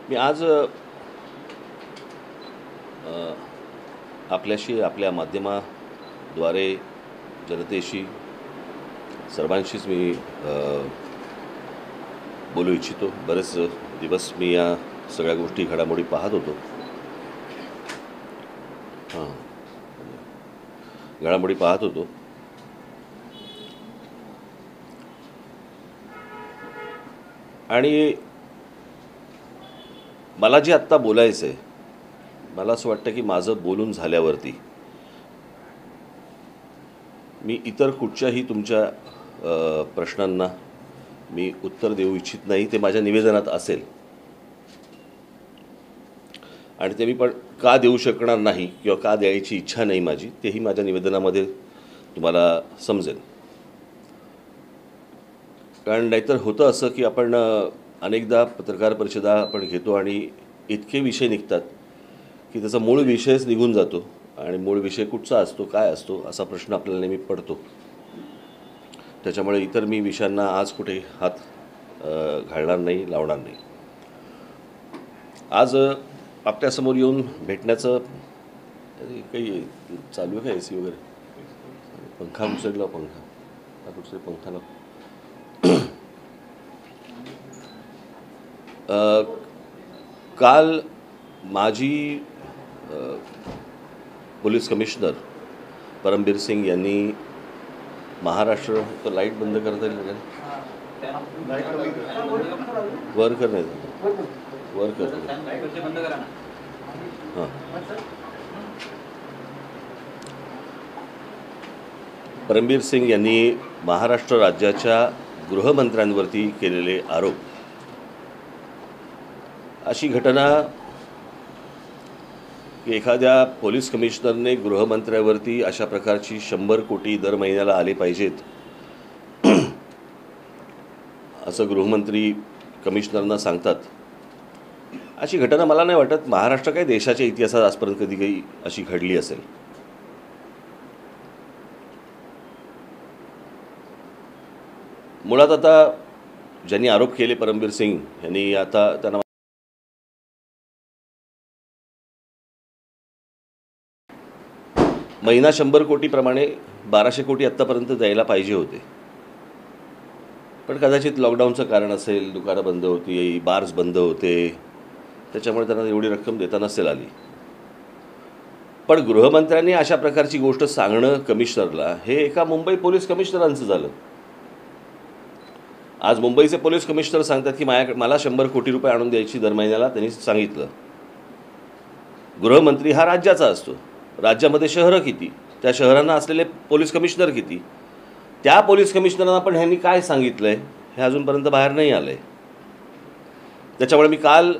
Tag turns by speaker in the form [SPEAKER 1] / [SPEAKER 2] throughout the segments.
[SPEAKER 1] मी आज आपल्याशी आपल्या माध्यमाद्वारे जनतेशी सर्वांशीच मी बोलू इच्छितो. बरेच दिवस मी या सगळ्या गोष्टी घडामोडी पाहत होतो. घडामोडी पाहत होतो आणि मला जे आत्ता बोलायचं आहे, मला असं वाटतं की माझं बोलून झाल्यावरती मी इतर कुठच्याही तुमच्या प्रश्नांना मी उत्तर देऊ इच्छित नाही. ते माझ्या निवेदनात असेल आणि ते मी पण का देऊ शकणार नाही किंवा का द्यायची इच्छा नाही माझी, तेही माझ्या निवेदनामध्ये तुम्हाला समजेल. कारण नाहीतर होतं असं की आपण अनेकदा पत्रकार परिषदा आपण घेतो आणि इतके विषय निघतात की त्याचा मूळ विषयच निघून जातो आणि मूळ विषय कुठचा असतो, काय असतो, असा प्रश्न आपल्याला नेहमी पडतो. त्याच्यामुळे इतर मी विषयांना आज कुठे हात घालणार नाही, लावणार नाही. आज आपल्यासमोर येऊन भेटण्याचं काही चालू आहे का? AC वगैरे? पंखा उचलला, पंखा कुठचे पंखा लाव. काल माजी पोलीस कमिशनर परमबीर सिंग यांनी महाराष्ट्र तो लाईट बंद करता येईल का? वर करण्याचं वर करतो. हां, परमबीर सिंग यांनी महाराष्ट्र राज्याच्या गृहमंत्र्यांवरती केलेले आरोप, अशी घटना की एखाद्या पोलीस कमिशनरने गृहमंत्र्यावरती अशा प्रकारची 100 कोटी दर महिन्याला आले पाहिजेत असं गृहमंत्री कमिशनरना सांगतात. अशी घटना मला नाही वाटत महाराष्ट्र काय देशाच्या इतिहासात आजपर्यंत कधी काही अशी घडली असेल. मुळात आता ज्यांनी आरोप केले परमबीर सिंग यांनी, आता त्यांना महिना 100 कोटीप्रमाणे 1200 कोटी आत्तापर्यंत द्यायला पाहिजे होते. पण कदाचित लॉकडाऊनचं कारण असेल, दुकानं बंद होती, बार्स बंद होते, त्याच्यामुळे त्यांना एवढी रक्कम देता नसेल आली. पण गृहमंत्र्यांनी अशा प्रकारची गोष्ट सांगणं कमिशनरला, हे एका मुंबई पोलीस कमिशनरांचं झालं. आज मुंबईचे पोलीस कमिशनर सांगतात की मला 100 कोटी रुपये आणून द्यायची दर महिन्याला. त्यांनी सांगितलं, गृहमंत्री हा राज्याचा असतो, राज्यामध्ये शहरं किती, त्या शहरांना असलेले पोलीस कमिशनर किती, त्या पोलीस कमिशनरांना पण ह्यांनी काय सांगितलं आहे हे अजूनपर्यंत बाहेर नाही आलं आहे. त्याच्यामुळे मी काल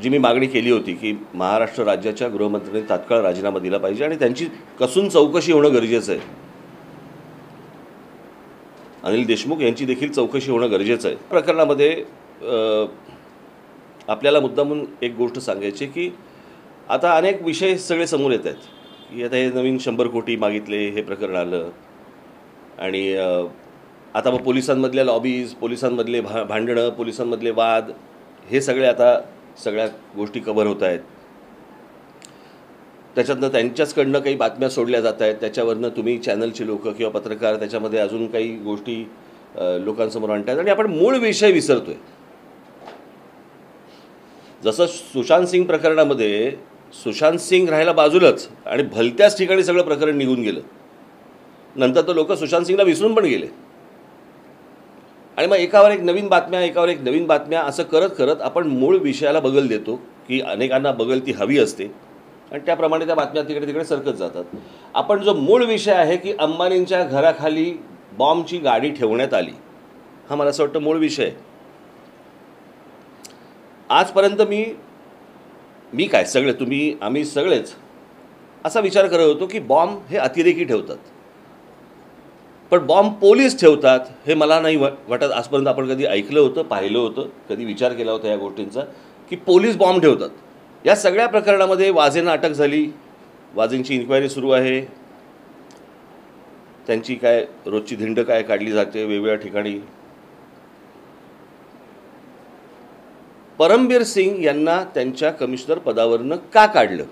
[SPEAKER 1] जी मी मागणी केली होती की महाराष्ट्र राज्याच्या गृहमंत्र्यांनी तात्काळ राजीनामा दिला पाहिजे आणि त्यांची कसून चौकशी होणं गरजेचं आहे. अनिल देशमुख यांची देखील चौकशी होणं गरजेचं आहे. प्रकरणामध्ये आपल्याला मुद्दामून एक गोष्ट सांगायची की आता अनेक विषय सगळे समोर येत आहेत की आता हे नवीन 100 कोटी मागितले, हे प्रकरण आलं आणि आता मग पोलिसांमधल्या लॉबीज, पोलिसांमधले भांडणं, पोलिसांमधले वाद, हे सगळे आता सगळ्या गोष्टी कव्हर होत आहेत. त्याच्यातनं त्यांच्याचकडनं काही बातम्या सोडल्या जात आहेत, त्याच्यावरनं तुम्ही चॅनलचे लोक किंवा पत्रकार त्याच्यामध्ये अजून काही गोष्टी लोकांसमोर आणतायत आणि आपण मूळ विषय विसरतोय. जसं सुशांत सिंग प्रकरणामध्ये सुशांत सिंग राहायला बाजूलाच आणि भलत्याच ठिकाणी सगळं प्रकरण निघून गेलं. नंतर तर लोक सुशांत सिंगला विसरून पण गेले आणि मग एकावर एक नवीन बातम्या, एकावर एक नवीन बातम्या, असं करत करत आपण मूळ विषयाला बगल देतो की अनेकांना बगल ती हवी असते आणि त्याप्रमाणे त्या बातम्या तिकडे तिकडे सरकत जातात. आपण जो मूळ विषय आहे की अंबानींच्या घराखाली बॉम्बची गाडी ठेवण्यात आली, हा मला असं वाटतं मूळ विषय. आजपर्यंत मी काय सगळे आम्ही सगळेच असा विचार करत होतो की बॉम्ब हे अतिरेकी ठेवतात, पण बॉम्ब पोलीस ठेवतात हे मला नाही वाटत आजपर्यंत आपण कधी ऐकलं होतं, पाहिलं होतं, कधी विचार केला होता या गोष्टींचा की पोलीस बॉम्ब ठेवतात. या सगळ्या प्रकरणामध्ये वाझेंना अटक झाली, वाझेंची इन्क्वायरी सुरू आहे, त्यांची काय रोजची धिंड काय काढली जाते वेगवेगळ्या ठिकाणी. परमबीर सिंग यांना त्यांच्या कमिशनर पदावरनं का काढलं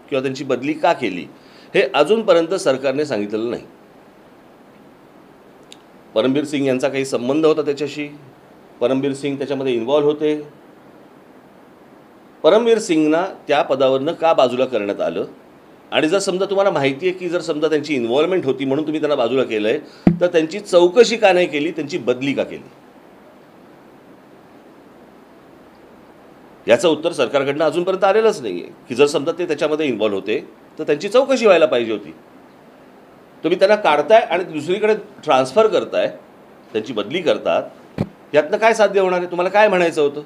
[SPEAKER 1] किंवा त्यांची बदली का केली हे अजूनपर्यंत सरकारने सांगितलेलं नाही. परमबीर सिंग यांचा काही संबंध होता त्याच्याशी, परमबीर सिंग त्याच्यामध्ये इन्व्हॉल्व होते, परमबीर सिंगना त्या पदावरनं का बाजूला करण्यात आलं, आणि जर समजा तुम्हाला माहिती आहे की जर समजा त्यांची इन्व्हॉल्वमेंट होती म्हणून तुम्ही त्यांना बाजूला केलं आहे, तर त्यांची चौकशी का नाही केली, त्यांची बदली का केली, याचं उत्तर सरकारकडनं अजूनपर्यंत आलेलंच नाही आहे. की जर समजा ते त्याच्यामध्ये इन्व्हॉल्व होते तर त्यांची चौकशी व्हायला पाहिजे होती. तुम्ही त्यांना काढताय आणि दुसरीकडे ट्रान्सफर करताय, त्यांची बदली करतात, यातनं काय साध्य होणार आहे? तुम्हाला काय म्हणायचं होतं?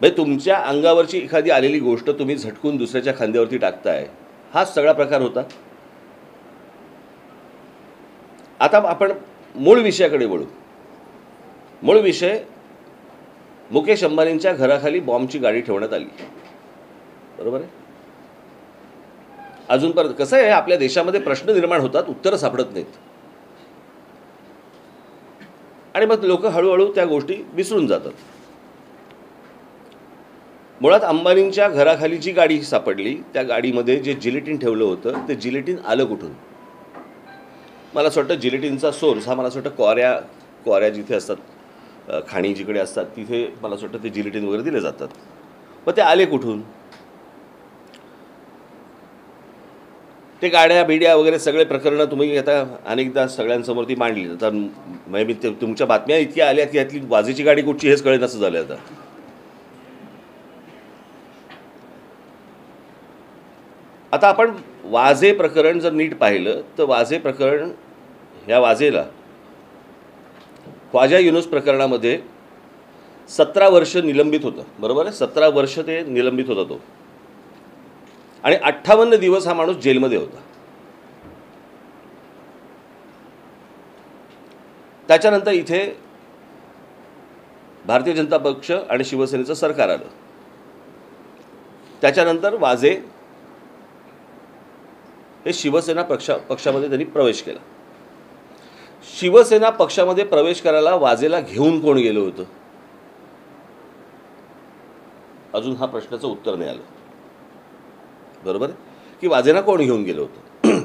[SPEAKER 1] म्हणजे तुमच्या अंगावरची एखादी आलेली गोष्ट तुम्ही झटकून दुसऱ्याच्या खांद्यावरती टाकताय, हाच सगळा प्रकार होता. आता आपण मूळ विषयाकडे वळू. मूळ विषय, मुकेश अंबानींच्या घराखाली बॉम्बची गाडी ठेवण्यात आली, बरोबर आहे. अजूनपर्यंत कसं आहे, आपल्या देशामध्ये प्रश्न निर्माण होतात, उत्तरं सापडत नाहीत, आणि मग लोक हळूहळू त्या गोष्टी विसरून जातात. मुळात अंबानींच्या घराखाली जी गाडी सापडली, त्या गाडीमध्ये जे जिलेटिन ठेवलं होतं, ते जिलेटिन आलं कुठून? मला असं वाटतं जिलेटिनचा सोर्स हा मला असं वाटतं क्वाऱ्या जिथे असतात, खाणी जिकडे असतात, तिथे मला असं वाटतं ते जिलेटिन वगैरे दिले जातात. मग ते आले कुठून? ते गाड्या बिड्या वगैरे सगळे प्रकरणं तुम्ही आता अनेकदा सगळ्यांसमोर ती मांडली. आता मी तुमच्या बातम्या इतक्या आल्या की यातली वाजेची गाडी कुठची हेच कळेल असं झालं. आता आपण वाजे प्रकरण जर नीट पाहिलं तर वाजे प्रकरण, ह्या वाजेला ख्वाजा युनूस प्रकरणामध्ये 17 वर्ष निलंबित होतं, बरोबर आहे. 17 वर्ष ते निलंबित होता तो, आणि 58 दिवस हा माणूस जेलमध्ये होता. त्याच्यानंतर इथे भारतीय जनता पक्ष आणि शिवसेनेचं सरकार आलं. त्याच्यानंतर वाजे हे शिवसेना पक्षामध्ये त्यांनी प्रवेश केला. शिवसेना पक्षामध्ये प्रवेश करायला वाजेला घेऊन कोण गेलं होतं, अजून हा प्रश्नाचं उत्तर नाही आलं, बरोबर आहे. की वाजेंना कोण घेऊन गेलं होतं?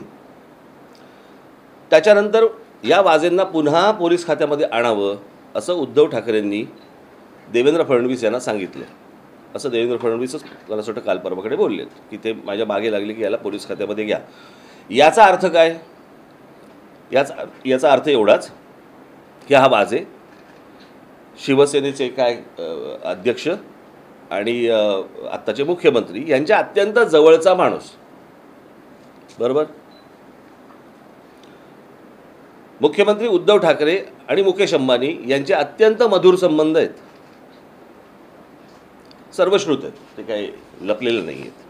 [SPEAKER 1] त्याच्यानंतर या वाजेंना पुन्हा पोलीस खात्यामध्ये आणावं असं उद्धव ठाकरेंनी देवेंद्र फडणवीस यांना सांगितलं. असं देवेंद्र फडणवीसच मला असं वाटतं काल परवाकडे बोललेत की ते माझ्या मागे लागले की याला पोलीस खात्यामध्ये घ्या. याचा अर्थ काय? याचा अर्थ एवढाच की हा वाजे शिवसेनेचे काय अध्यक्ष आणि आत्ताचे मुख्यमंत्री यांच्या अत्यंत जवळचा माणूस, बरोबर. मुख्यमंत्री उद्धव ठाकरे आणि मुकेश अंबानी यांचे अत्यंत मधुर संबंध आहेत, सर्वश्रुत आहेत, ते काही लपलेलं नाही आहेत.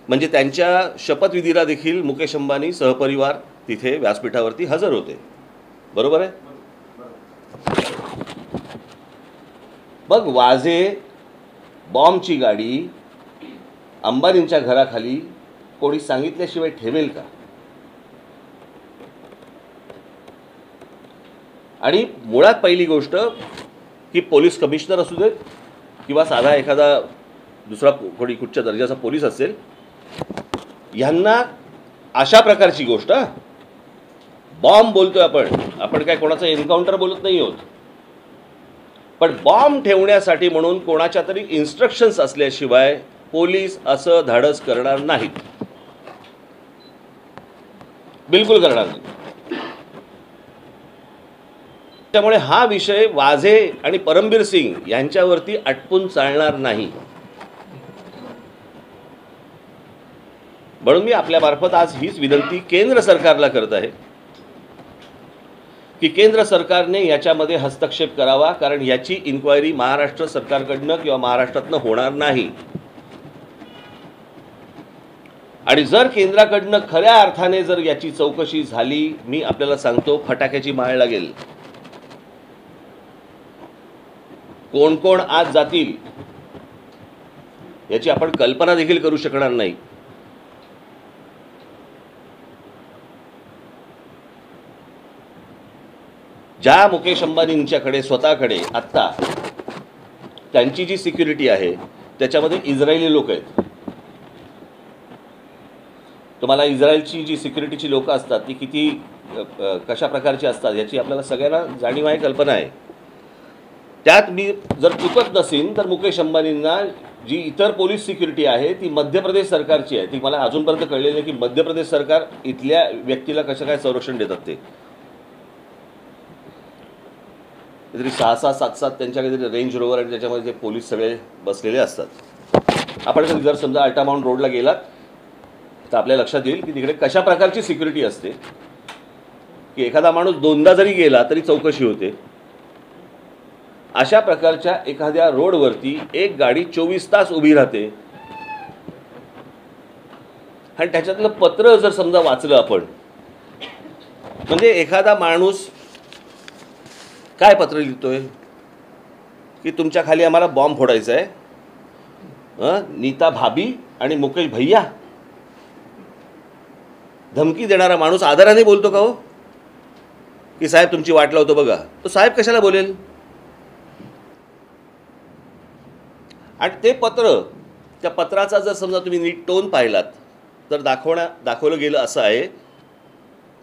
[SPEAKER 1] म्हणजे त्यांच्या शपथविधीला देखील मुकेश अंबानी सहपरिवार तिथे व्यासपीठावरती हजर होते, बरोबर आहे. मग वाजे बॉम्बची गाडी अंबानींच्या घराखाली कोणी सांगितल्याशिवाय ठेवेल का? आणि मुळात पहिली गोष्ट की पोलीस कमिशनर असू देत किंवा साधा एखादा दुसरा कोणी कुठच्या दर्जाचा पोलीस असेल, यांना अशा प्रकारची गोष्ट, बॉम्ब बोलतोय आपण काय कोणाचं एन्काउंटर बोलत नाही आहोत, पण बॉम्ब ठेवण्यासाठी म्हणून कोणाच्या तरी इन्स्ट्रक्शन्स असल्याशिवाय पोलीस असं धाडस करणार नाहीत, बिलकुल करणार नाही. त्यामुळे हा विषय वाजे आणि परमबीर सिंग यांच्यावरती अटपून चालणार नाही. म्हणून मी आपल्यामार्फत आज हीच विनंती केंद्र सरकारला करत आहे की केंद्र सरकारने याच्यामध्ये हस्तक्षेप करावा, कारण याची इन्क्वायरी महाराष्ट्र सरकारकडनं किंवा महाराष्ट्रातनं होणार नाही. आणि जर केंद्राकडनं खऱ्या अर्थाने जर याची चौकशी झाली, मी आपल्याला सांगतो फटाक्याची माळ लागेल. कोण कोण आज जातील याची आपण कल्पना देखील करू शकणार नाही. ज्या मुकेश अंबानींच्याकडे स्वतःकडे आत्ता त्यांची जी सिक्युरिटी आहे त्याच्यामध्ये इस्रायली लोक आहेत. तुम्हाला इस्रायलची जी सिक्युरिटीची लोकं असतात ती किती कशा प्रकारची असतात याची आपल्याला सगळ्यांना जाणीव आहे, कल्पना आहे. त्यात मी जर चुकत नसेन तर मुकेश अंबानींना जी इतर पोलीस सिक्युरिटी आहे ती मध्य प्रदेश सरकारची आहे. ती मला अजूनपर्यंत कळलेली आहे की मध्य प्रदेश सरकार इथल्या व्यक्तीला कसं काय संरक्षण देतात. ते तरी 6-6, 7-7 त्यांच्या काहीतरी रेंज रोवर आणि त्याच्यामध्ये ते पोलीस सगळे बसलेले असतात. आपण कधी जर समजा अल्टामाउंट रोडला गेलात तर आपल्या लक्षात येईल की तिकडे कशा प्रकारची सिक्युरिटी असते की एखादा माणूस 2दा जरी गेला तरी चौकशी होते. अशा प्रकारच्या एखाद्या रोडवरती एक गाडी 24 तास उभी राहते आणि त्याच्यातलं पत्र जर समजा वाचलं आपण, म्हणजे एखादा माणूस काय पत्र लिहितोय की तुमच्या खाली आम्हाला बॉम्ब फोडायचा आहे, नीता भाभी आणि मुकेश भैया. धमकी देणारा माणूस आदराने बोलतो का हो की साहेब तुमची वाट लावतो बघा? तो साहेब कशाला बोलेल? आणि ते पत्र, त्या पत्राचा जर समजा तुम्ही नीट टोन पाहिलात तर दाखवलं गेलं असं आहे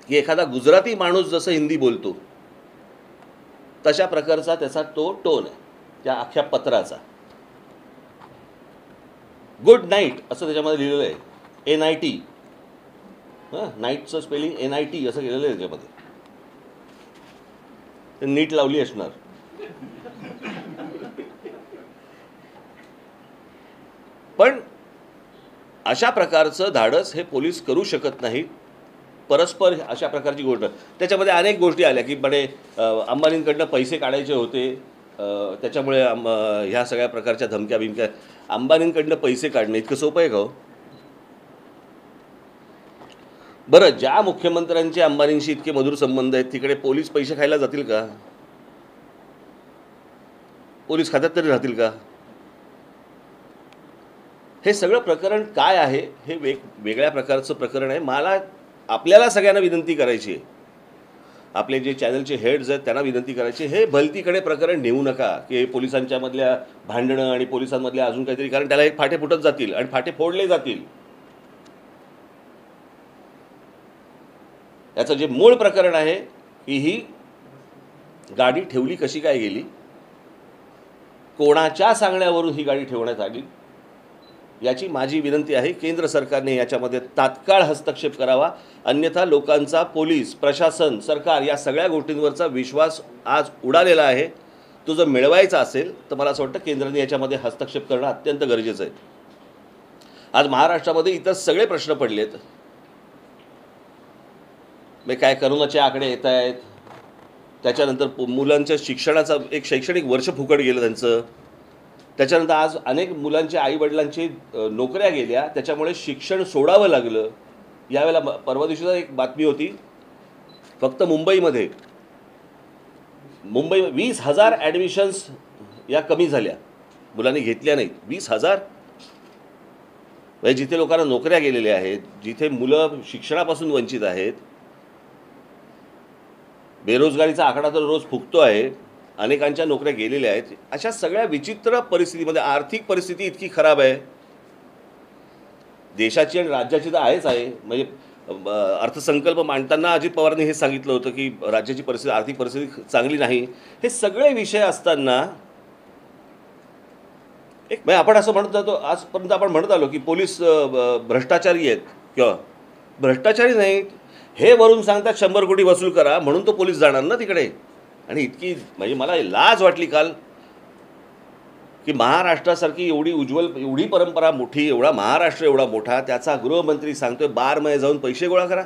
[SPEAKER 1] की एखादा गुजराती माणूस जसं हिंदी बोलतो तशा प्रकारचा त्याचा तो टोन आहे त्या अख्ख्या पत्राचा. गुड नाईट असं त्याच्यामध्ये लिहिलेलं आहे, NIT. नाईटचं स्पेलिंग NIT असं केलेलं आहे त्याच्यामध्ये. ते नीट लावली असणार. पण अशा प्रकारचं धाडस हे पोलीस करू शकत नाहीत. परस्पर अशा प्रकारची गोष्ट, त्याच्यामध्ये अनेक गोष्टी आल्या की बडे अंबानींकडनं पैसे काढायचे होते, त्याच्यामुळे ह्या सगळ्या प्रकारच्या धमक्या बिमक्या. अंबानींकडनं पैसे काढणं इतकं सोपं आहे का हो? बरं, ज्या मुख्यमंत्र्यांचे अंबानींशी इतके मधुर संबंध आहेत तिकडे पोलीस पैसे खायला जातील का? पोलीस खात्यात तरी राहतील का? हे सगळं प्रकरण काय आहे हे वेगळ्या प्रकारचं प्रकरण आहे. मला आपल्याला सगळ्यांना विनंती करायची आहे, आपले जे चॅनलचे हेड्स आहेत त्यांना विनंती करायची, हे भलतीकडे प्रकरण नेऊ नका की पोलिसांच्या मधल्या भांडणं आणि पोलिसांमधल्या अजून काहीतरी, कारण त्याला एक फाटे फुटत जातील आणि फाटे फोडले जातील. याचं जे मूळ प्रकरण आहे की ही गाडी ठेवली कशी काय गेली, कोणाच्या सांगण्यावरून ही गाडी ठेवण्यात आली, याची माझी विनंती आहे केंद्र सरकारने याच्यामध्ये तात्काळ हस्तक्षेप करावा. अन्यथा लोकांचा पोलीस प्रशासन सरकार या सगळ्या गोष्टींवरचा विश्वास आज उडालेला आहे. तो जर मिळवायचा असेल तर मला असं वाटतं केंद्राने याच्यामध्ये हस्तक्षेप करणं अत्यंत गरजेचं आहे. आज महाराष्ट्रामध्ये इतर सगळे प्रश्न पडलेत. काय करोनाचे आकडे येत आहेत, त्याच्यानंतर मुलांच्या शिक्षणाचं एक शैक्षणिक वर्ष फुकट गेलं त्यांचं, त्याच्यानंतर आज अनेक मुलांच्या आईवडिलांची नोकऱ्या गेल्या, त्याच्यामुळे शिक्षण सोडावं लागलं. यावेळेला परवा दिवशीचा एक बातमी होती, फक्त मुंबई 20,000 ॲडमिशन्स या कमी झाल्या, मुलांनी घेतल्या नाहीत. 20,000 म्हणजे जिथे लोकांना नोकऱ्या गेलेल्या आहेत, जिथे मुलं शिक्षणापासून वंचित आहेत, बेरोजगारीचा आकडा तर रोज फुगतो आहे, अनेकांच्या नोकऱ्या गेलेल्या आहेत. अशा सगळ्या विचित्र परिस्थितीमध्ये आर्थिक परिस्थिती इतकी खराब आहे देशाची आणि राज्याची, तर आहेच आहे. म्हणजे अर्थसंकल्प मांडताना अजित पवारांनी हे सांगितलं होतं की राज्याची परिस्थिती, आर्थिक परिस्थिती चांगली नाही. हे सगळे विषय असताना म्हणजे आपण असं म्हणत जातो, आजपर्यंत आपण म्हणत आलो की पोलीस भ्रष्टाचारी आहेत किंवा भ्रष्टाचारी नाहीत. हे वरून सांगतात 100 कोटी वसूल करा म्हणून तो पोलीस जाणार ना तिकडे. आणि इतकी म्हणजे मला लाज वाटली काल की महाराष्ट्रासारखी एवढी उज्ज्वल, एवढी परंपरा मोठी, एवढा महाराष्ट्र एवढा मोठा, त्याचा गृहमंत्री सांगतोय बारमध्ये जाऊन पैसे गोळा करा.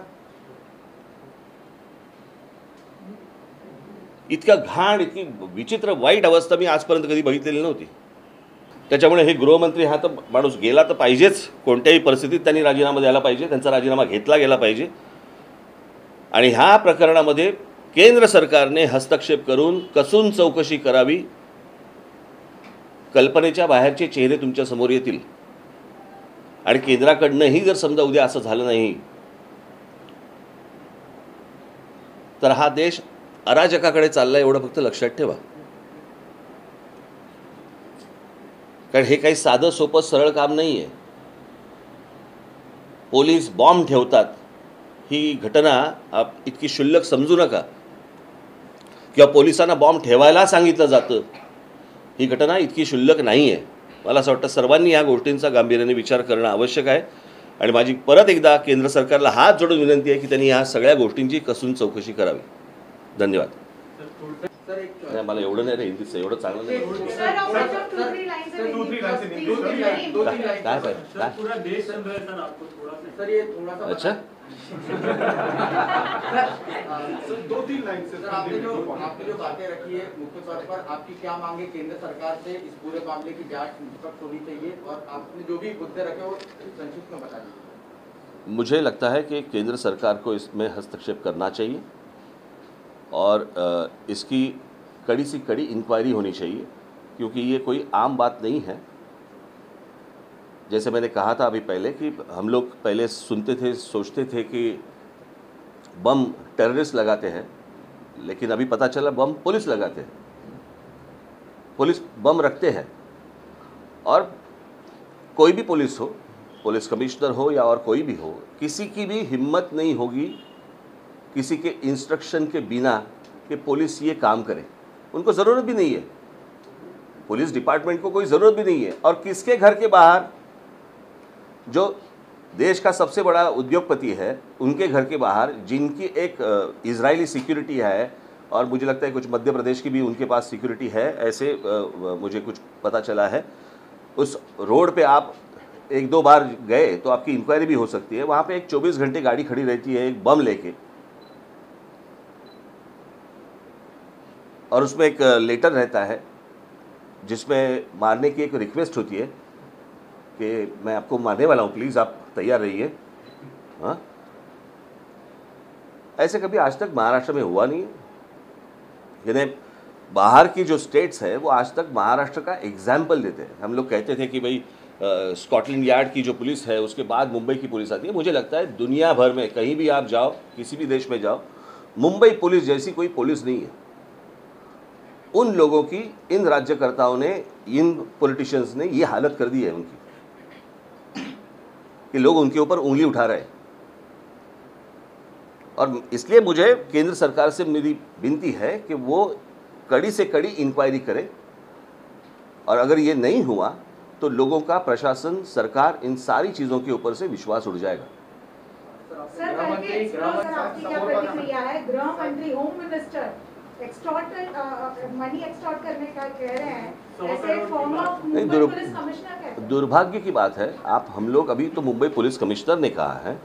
[SPEAKER 1] इतका घाण, इतकी विचित्र वाईट अवस्था मी आजपर्यंत कधी बघितलेली नव्हती. त्याच्यामुळे हे गृहमंत्री हा तर माणूस गेला तर पाहिजेच, कोणत्याही परिस्थितीत त्यांनी राजीनामा द्यायला पाहिजे, त्यांचा राजीनामा घेतला गेला पाहिजे. आणि ह्या प्रकरणामध्ये केंद्र सरकारने हस्तक्षेप करून कसून चौकशी करावी. कल्पनेच्या बाहेरचे चेहरे तुमच्या समोर येतील. आणि केंद्राकडनंही जर समजा उद्या असं झालं नाही तर हा देश अराजकाकडे चालला, एवढं फक्त लक्षात ठेवा. कारण हे काही साधं सोपं सरळ काम नाही आहे. पोलीस बॉम्ब ठेवतात ही घटना आप इतकी क्षुल्लक समजू नका, किंवा पोलिसांना बॉम्ब ठेवायला सांगितलं जातं ही घटना इतकी क्षुल्लक नाही आहे. मला असं वाटतं सर्वांनी या गोष्टींचा गांभीर्याने विचार करणं आवश्यक आहे. आणि माझी परत एकदा केंद्र सरकारला हात जोडून विनंती आहे की त्यांनी ह्या सगळ्या गोष्टींची कसून चौकशी करावी. धन्यवाद. नाही, मला एवढं नाही रे हिंदीचं, एवढं चांगलं नाही. काय अच्छा
[SPEAKER 2] आपने जो बातें रखी है मुख्य तौर पर आपकी क्या मांगे केंद्र सरकार से इस पूरे मामले की जांच निष्पक्ष होनी चाहिए, और आपने जो भी मुद्दे रखे वो संक्षिप्त में बता दीजिए.
[SPEAKER 1] मुझे लगता है कि केंद्र सरकार को इसमें हस्तक्षेप करना चाहिए और इसकी कड़ी से कड़ी इंक्वायरी होनी चाहिए, क्योंकि ये कोई आम बात नहीं है. जैसे मैंने कहा था अभी पहले कि हम लोग पहले सुनते थे, सोचते थे कि बम टेररिस्ट लगाते हैं, लेकिन अभी पता चला बम पुलिस लगाते हैं. पुलिस बम रखते हैं, और कोई भी पुलिस हो, पुलिस कमिश्नर हो या और कोई भी हो, किसी की भी हिम्मत नहीं होगी किसी के इंस्ट्रक्शन के बिना कि पुलिस ये काम करे. उनको ज़रूरत भी नहीं है, पुलिस डिपार्टमेंट को कोई ज़रूरत भी नहीं है. और किसके घर के बाहर, जो देश का सबसे बड़ा उद्योगपति है, उनके घर के बाहर, जिनकी एक इजरायली सिक्योरिटी है, और मुझे लगता है कुछ मध्य प्रदेश की भी उनके पास सिक्योरिटी है, ऐसे मुझे कुछ पता चला है. उस रोड पे आप एक दो बार गए तो आपकी इंक्वायरी भी हो सकती है. वहाँ पे एक 24 घंटे गाड़ी खड़ी रहती है एक बम लेके, और उसमें एक लेटर रहता है जिसमें मारने की एक रिक्वेस्ट होती है कि मैं आपको मारने वाला हूँ, प्लीज़ आप तैयार रहिए. हाँ, ऐसे कभी आज तक महाराष्ट्र में हुआ नहीं है. यानी बाहर की जो स्टेट्स है वो आज तक महाराष्ट्र का एग्जाम्पल देते हैं. हम लोग कहते थे कि भाई स्कॉटलैंड यार्ड की जो पुलिस है उसके बाद मुंबई की पुलिस आती है. मुझे लगता है दुनिया भर में कहीं भी आप जाओ, किसी भी देश में जाओ, मुंबई पुलिस जैसी कोई पुलिस नहीं है. उन लोगों की, इन राज्यकर्ताओं ने, इन पॉलिटिशियंस ने ये हालत कर दी है उनकी कि लोग उनके ऊपर उंगली उठा रहे हैं. और इसलिए मुझे केंद्र सरकार से मेरी विनती है कि वो कड़ी से कड़ी इंक्वायरी करे, और अगर ये नहीं हुआ तो लोगों का, प्रशासन, सरकार, इन सारी चीज़ों के ऊपर से विश्वास उड़ जाएगा.
[SPEAKER 3] सर, आपकी क्या प्रतिक्रिया है? गृह मंत्री, होम मिनिस्टर मनी एक्सटॉर्ट करने का कह रहे हैं, ऐसे फॉर्मर मुंबई पुलिस कमिश्नर कहते हैं.
[SPEAKER 1] दुर्भाग्य की बात है. आप, हम लोग अभी तो मुंबई पुलिस कमिश्नर ने कहा है,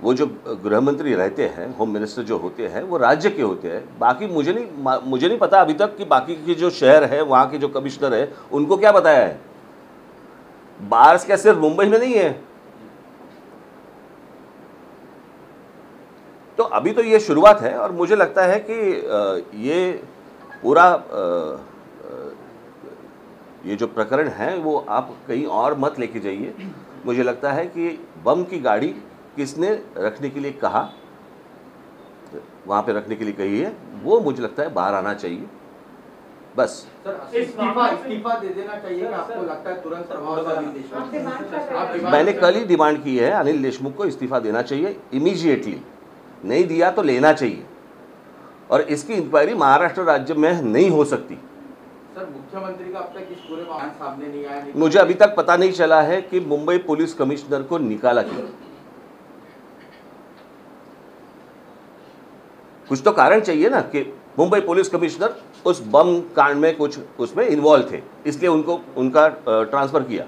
[SPEAKER 1] वो जो गृह मंत्री रहते हैं, होम मिनिस्टर जो होते हैं, वो राज्य के होते हैं. बाकी मुझे नहीं पता अभी तक कि बाकी के जो शहर है, वहाँ के जो कमिश्नर है, उनको क्या बताया है. बार्स क्या सिर्फ मुंबई में नहीं है. तो अभी तो ये शुरुआत है, और मुझे लगता है कि ये पूरा ये जो प्रकरण है वो आप कहीं और मत लेके जाइए. मुझे लगता है कि बम की गाड़ी किसने रखने के लिए कहा, वहाँ पे रखने के लिए कही है, वो मुझे लगता है बाहर आना चाहिए. बस
[SPEAKER 2] सर, इस्तीफा दे देना चाहिए. आपको लगता है तुरंत प्रभाव से अनिल देशमुख?
[SPEAKER 1] मैंने कल ही डिमांड की है, अनिल देशमुख को इस्तीफा देना चाहिए इमीडिएटली. नहीं दिया तो लेना चाहिए, और इसकी इंक्वायरी महाराष्ट्र राज्य में नहीं हो सकती.
[SPEAKER 2] सर, मुख्यमंत्री का अब तक इस पूरे मामले सामने नहीं आया.
[SPEAKER 1] मुझे अभी तक पता नहीं चला है कि मुंबई पुलिस कमिश्नर को निकाला क्यों. कुछ तो कारण चाहिए ना कि मुंबई पुलिस कमिश्नर उस बम कांड में कुछ उसमें इन्वॉल्व थे, इसलिए उनका ट्रांसफ़र किया.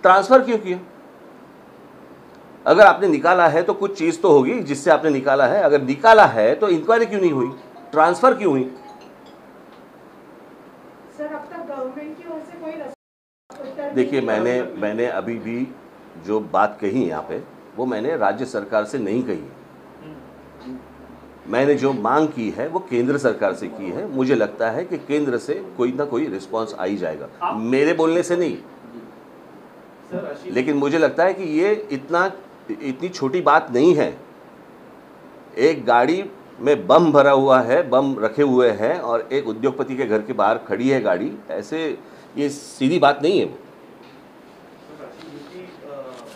[SPEAKER 1] ट्रांसफ़र क्यों किया? अगर आपने निकाला है तो कुछ चीज़ तो होगी जिससे आपने निकाला है. अगर निकाला है तो इंक्वायरी क्यों नहीं हुई, ट्रांसफ़र क्यों हुई?
[SPEAKER 3] सर, अब तक गवर्नमेंट की ओर से कोई
[SPEAKER 1] देखिए, मैंने अभी भी जो बात कही यहाँ पे, वो मैंने राज्य सरकार से नहीं कही. मैंने जो मांग की है वो केंद्र सरकार से की है. मुझे लगता है कि केंद्र से कोई ना कोई रिस्पांस आ ही जाएगा, मेरे बोलने से नहीं. लेकिन मुझे लगता है कि ये इतनी छोटी बात नहीं है. एक गाड़ी में बम भरा हुआ है, बम रखे हुए हैं, और एक उद्योगपति के घर के बाहर खड़ी है गाड़ी. ऐसे ये सीधी बात नहीं है वो.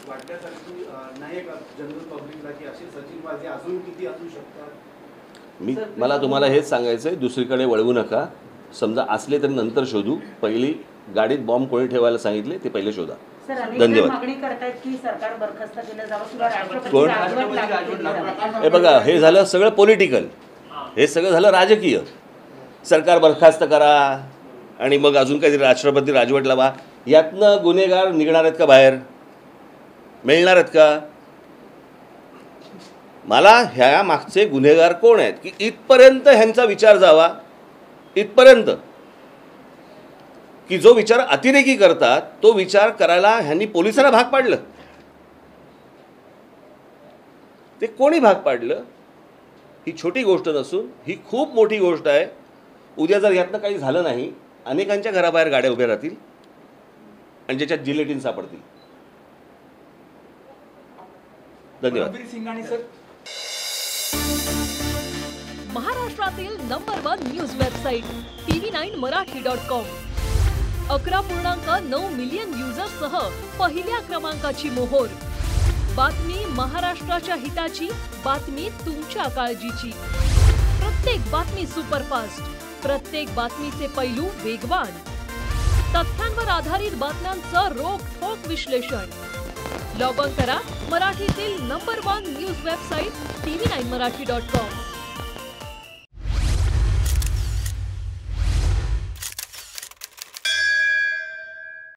[SPEAKER 4] वाटण्यासारखी नाही का जनरल पब्लिकला की अशी सचिनबाजी अजून किती असू शकतात?
[SPEAKER 1] मला तुम्हाला हेच सांगायचं आहे, दुसरीकडे वळवू नका. समजा असले तरी नंतर शोधू. पहिली गाडीत बॉम्ब कोणी ठेवायला सांगितले ते पहिले शोधा. धन्यवाद.
[SPEAKER 5] मागणी करतायत की सरकार बरखास्त केलं जावं किंवा
[SPEAKER 1] कोण? हे बघा, हे झालं सगळं पॉलिटिकल, हे सगळं झालं राजकीय. सरकार बरखास्त करा आणि मग अजून काहीतरी राष्ट्रपती राजवट लावा. यातनं गुन्हेगार निघणार आहेत का बाहेर? मिळणार आहेत का? मला ह्या मागचे गुन्हेगार कोण आहेत की इथपर्यंत ह्यांचा विचार जावा, इथपर्यंत की जो विचार अतिरेकी करतात तो विचार करायला ह्यांनी पोलिसांना भाग पाडलं. ते कोणी भाग पाडलं? ही छोटी गोष्ट नसून ही खूप मोठी गोष्ट आहे. उद्या जर यातनं काही झालं नाही, अनेकांच्या घराबाहेर गाड्या उभ्या राहतील आणि ज्याच्यात जिलेटिन सापडतील. धन्यवाद.
[SPEAKER 6] महाराष्ट्रातील number 1 news website tv9marathi.com 11.9 million युजर्ससह पहिल्या क्रमांकाची मोहोर. बातमी महाराष्ट्राच्या हिताची, बातमी तुमच्या काळजीची. प्रत्येक बातमी सुपरफास्ट, प्रत्येक बातमीचे पैलू वेगवान, तथ्यांवर आधारित बातम्यांचं रोखठोक विश्लेषण. लॉग ऑन करा मराठीतील नंबर 1 न्यूज वेबसाईट tv9marathi.com.